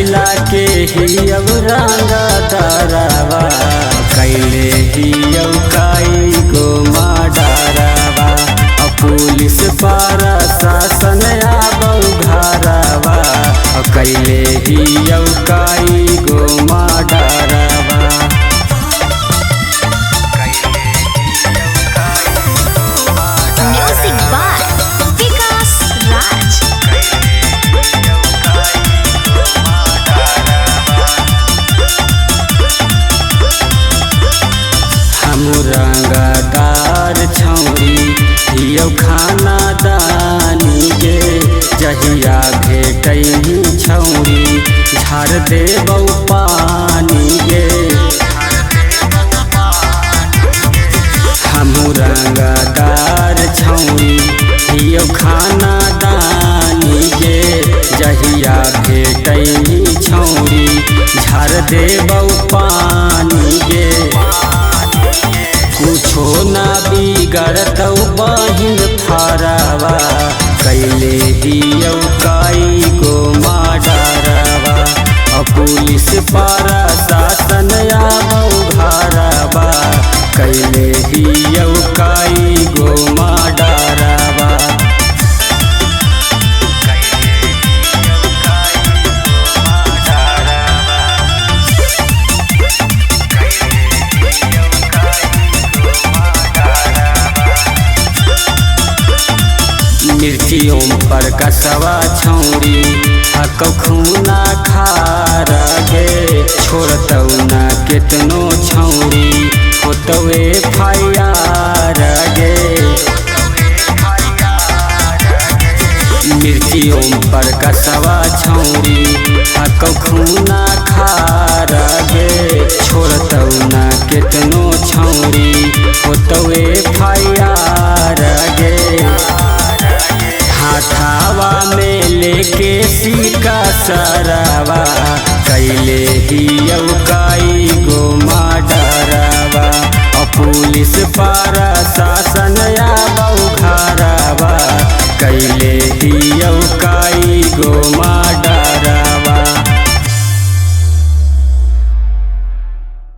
जिला के ही अब रंगा तारावा कैले ही अब काई गो माडारावा पुलिस पारा शासन आबौ घरावा कैले ही अब काई गो माडारावा। म्यूजिक बाय विकास राज। रंगदार छौरी हियो खाना दानी गे जहिया भेटही छौरी झाड़ देबौ पानी गे। हमू रंगदार छौरी हियो खाना दानी गे जहिया भेटही छौरी झाड़ देबौ पानी गे। कुछो ना बिगड़तौ बहिन फारावा कैले दियौ काई गो माडारावा पुलिस पारा शासन आबौ घरावा कैले दियौ काई गो माडारावा। मिर्चियों पर कसवा छौरी हकौ खूना खारा गे छोड़तौ ना केतनो छौरी होतवे फायर गे। मिर्चियों पर कसवा छौरी हकौ खूना खारा गे छोड़तौ ना केतनो छौरी होतवे फायर गे। हाथावा में लेके सिक्का सरावा कैले हियौ काई गो माडारावा पुलिस पारा शासन